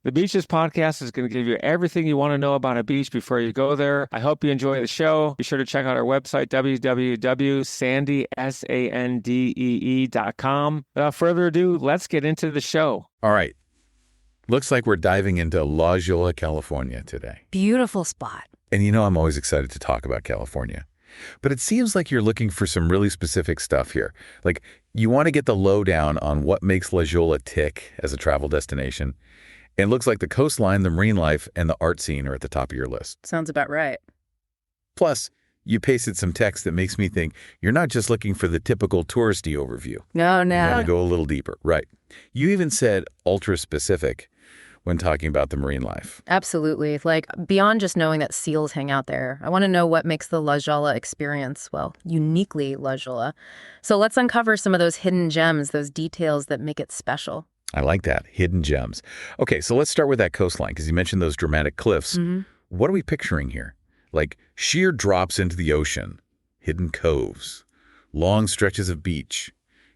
The Beaches podcast is going to give you everything you want to know about a beach before you go there. I hope you enjoy the show. Be sure to check out our website, www.sandee.com. Without further ado, let's get into the show. All right. Looks like we're diving into La Jolla, California today. Beautiful spot. And you know I'm always excited to talk about California. But it seems like you're looking for some really specific stuff here. Like, you want to get the lowdown on what makes La Jolla tick as a travel destination. And it looks like the coastline, the marine life, and the art scene are at the top of your list. Sounds about right. Plus, you pasted some text that makes me think you're not just looking for the typical touristy overview. No. You want to go a little deeper. Right. You even said ultra-specific when talking about the marine life. Absolutely. Like, beyond just knowing that seals hang out there, I want to know what makes the La Jolla experience, well, uniquely La Jolla. So let's uncover some of those hidden gems, those details that make it special. I like that. Hidden gems. Okay, so let's start with that coastline, because you mentioned those dramatic cliffs. What are we picturing here? Like sheer drops into the ocean, hidden coves, long stretches of beach.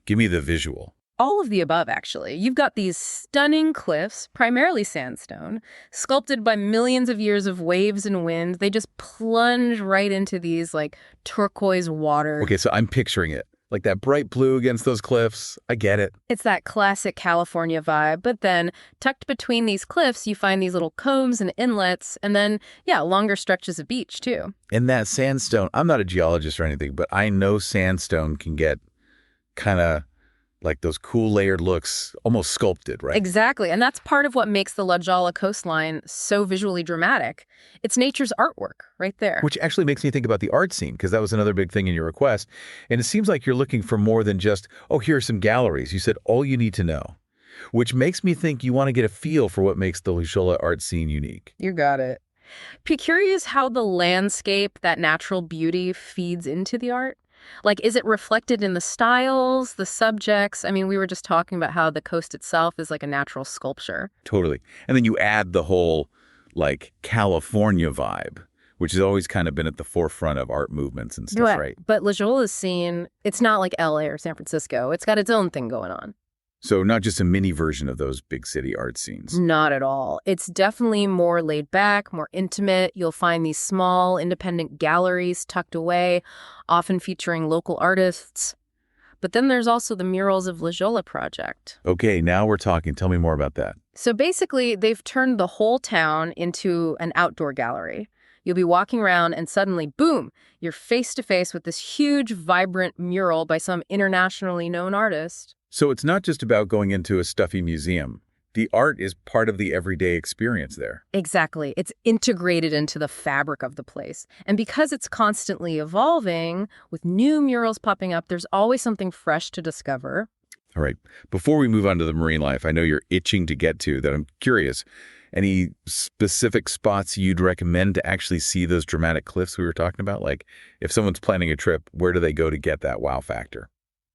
Give me the visual. All of the above, actually. You've got these stunning cliffs, primarily sandstone, sculpted by millions of years of waves and wind. They just plunge right into these, like, turquoise water. Okay, so I'm picturing it. Like that bright blue against those cliffs. I get it. It's that classic California vibe. But then, tucked between these cliffs, you find these little coves and inlets, and then, longer stretches of beach, too. And that sandstone, I'm not a geologist or anything, but I know sandstone can get kind of like those cool layered looks, almost sculpted, right? Exactly. And that's part of what makes the La Jolla coastline so visually dramatic. It's nature's artwork right there. Which actually makes me think about the art scene, because that was another big thing in your request. And it seems like you're looking for more than just, oh, here are some galleries. You said all you need to know, which makes me think you want to get a feel for what makes the La Jolla art scene unique. You got it. Be curious how the landscape, that natural beauty, feeds into the art. Like, is it reflected in the styles, the subjects? I mean, we were just talking about how the coast itself is like a natural sculpture. Totally. And then you add the whole, like, California vibe, which has always kind of been at the forefront of art movements and stuff, right? But La Jolla's scene, it's not like LA or San Francisco. It's got its own thing going on. So not just a mini version of those big city art scenes. Not at all. It's definitely more laid back, more intimate. You'll find these small, independent galleries tucked away, often featuring local artists. But then there's also the Murals of La Jolla project. Okay, now we're talking. Tell me more about that. So basically, they've turned the whole town into an outdoor gallery. You'll be walking around and suddenly, boom, you're face to face with this huge, vibrant mural by some internationally known artist. So it's not just about going into a stuffy museum. The art is part of the everyday experience there. Exactly. It's integrated into the fabric of the place. And because it's constantly evolving, with new murals popping up, there's always something fresh to discover. All right. Before we move on to the marine life, I know you're itching to get to that. I'm curious. Any specific spots you'd recommend to actually see those dramatic cliffs we were talking about? Like, if someone's planning a trip, where do they go to get that wow factor?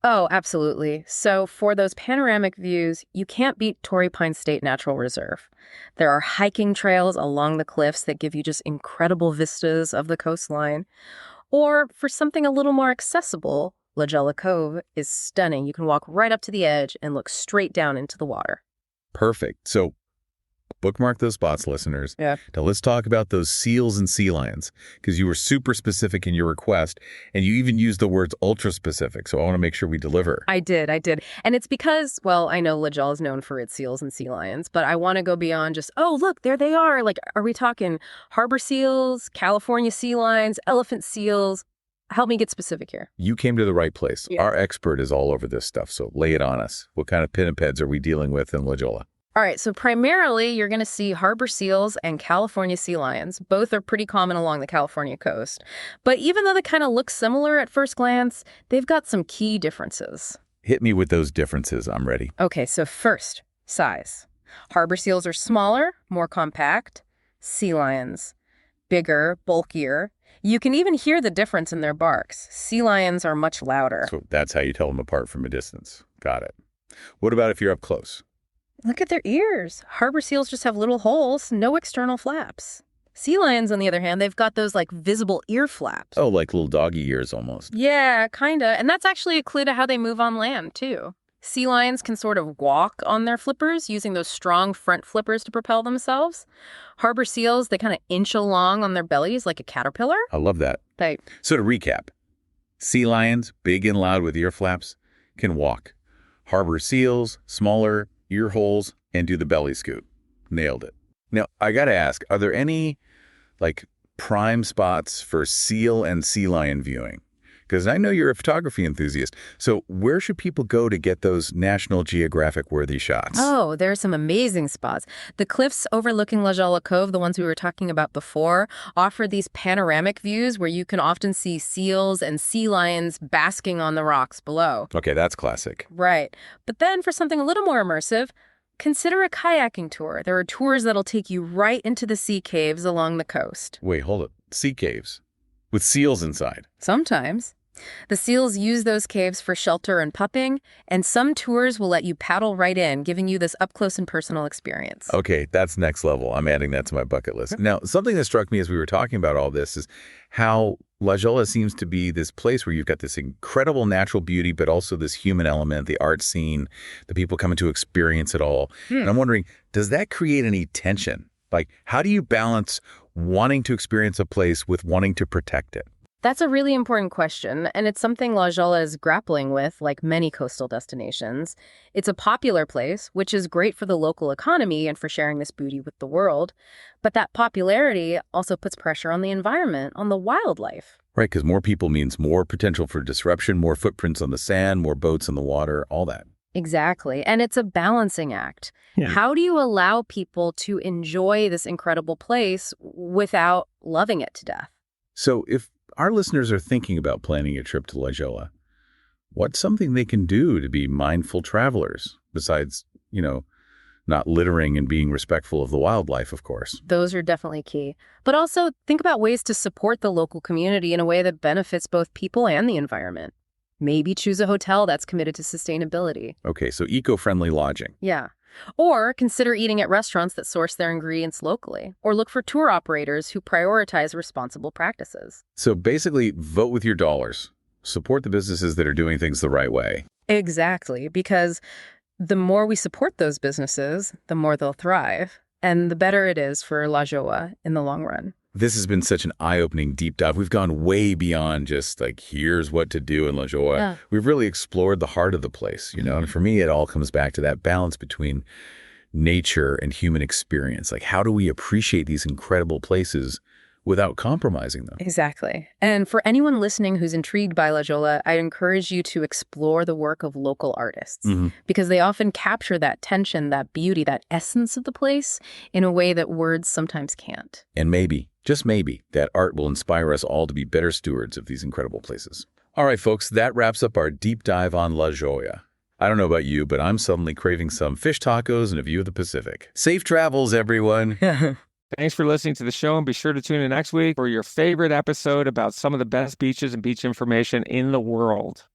Oh, absolutely. So for those panoramic views, you can't beat Torrey Pines State Natural Reserve. There are hiking trails along the cliffs that give you just incredible vistas of the coastline. Or for something a little more accessible, La Jolla Cove is stunning. You can walk right up to the edge and look straight down into the water. Perfect. So bookmark those spots, listeners. Yeah. Now let's talk about those seals and sea lions, because you were super specific in your request, and you even used the words ultra specific. So I want to make sure we deliver. I did. And it's because, well, I know La Jolla is known for its seals and sea lions, but I want to go beyond just, oh, look, there they are. Like, are we talking harbor seals, California sea lions, elephant seals? Help me get specific here. You came to the right place. Yes. Our expert is all over this stuff, so lay it on us. What kind of pinnipeds are we dealing with in La Jolla? All right, so primarily you're going to see harbor seals and California sea lions. Both are pretty common along the California coast. But even though they kind of look similar at first glance, they've got some key differences. Hit me with those differences. I'm ready. Okay, so first, size. Harbor seals are smaller, more compact. Sea lions, bigger, bulkier. You can even hear the difference in their barks. Sea lions are much louder. So that's how you tell them apart from a distance. Got it. What about if you're up close? Look at their ears. Harbor seals just have little holes, no external flaps. Sea lions, on the other hand, they've got those, like, visible ear flaps. Oh, like little doggy ears almost. Yeah, kinda. And that's actually a clue to how they move on land, too. Sea lions can sort of walk on their flippers using those strong front flippers to propel themselves. Harbor seals, they kind of inch along on their bellies like a caterpillar. I love that. They, So to recap, sea lions, big and loud with ear flaps, can walk. Harbor seals, smaller, ear holes, and do the belly scoot. Nailed it. Now, I got to ask, are there any, prime spots for seal and sea lion viewing? Because I know you're a photography enthusiast. So where should people go to get those National Geographic-worthy shots? Oh, there are some amazing spots. The cliffs overlooking La Jolla Cove, the ones we were talking about before, offer these panoramic views where you can often see seals and sea lions basking on the rocks below. Okay, that's classic. Right. But then for something a little more immersive, consider a kayaking tour. There are tours that'll take you right into the sea caves along the coast. Wait, hold it. Sea caves with seals inside. Sometimes. The seals use those caves for shelter and pupping, and some tours will let you paddle right in, giving you this up-close and personal experience. Okay, that's next level. I'm adding that to my bucket list. Now, something that struck me as we were talking about all this is how La Jolla seems to be this place where you've got this incredible natural beauty, but also this human element, the art scene, the people coming to experience it all. And I'm wondering, does that create any tension? How do you balance wanting to experience a place with wanting to protect it? That's a really important question, and it's something La Jolla is grappling with, like many coastal destinations. It's a popular place, which is great for the local economy and for sharing this beauty with the world. But that popularity also puts pressure on the environment, on the wildlife. Right, because more people means more potential for disruption, more footprints on the sand, more boats in the water, all that. Exactly, and it's a balancing act. Yeah. How do you allow people to enjoy this incredible place without loving it to death? So if our listeners are thinking about planning a trip to La Jolla, what's something they can do to be mindful travelers besides, not littering and being respectful of the wildlife, of course? Those are definitely key. But also think about ways to support the local community in a way that benefits both people and the environment. Maybe choose a hotel that's committed to sustainability. Okay, so eco-friendly lodging. Yeah. Or consider eating at restaurants that source their ingredients locally. Or look for tour operators who prioritize responsible practices. So basically, vote with your dollars. Support the businesses that are doing things the right way. Exactly, because the more we support those businesses, the more they'll thrive. And the better it is for La Jolla in the long run. This has been such an eye-opening deep dive. We've gone way beyond just here's what to do in La Jolla. Yeah. We've really explored the heart of the place, And for me, it all comes back to that balance between nature and human experience. How do we appreciate these incredible places without compromising them? Exactly. And for anyone listening who's intrigued by La Jolla, I encourage you to explore the work of local artists because they often capture that tension, that beauty, that essence of the place in a way that words sometimes can't. And maybe, just maybe, that art will inspire us all to be better stewards of these incredible places. All right, folks, that wraps up our deep dive on La Jolla. I don't know about you, but I'm suddenly craving some fish tacos and a view of the Pacific. Safe travels, everyone. Thanks for listening to the show, and be sure to tune in next week for your favorite episode about some of the best beaches and beach information in the world.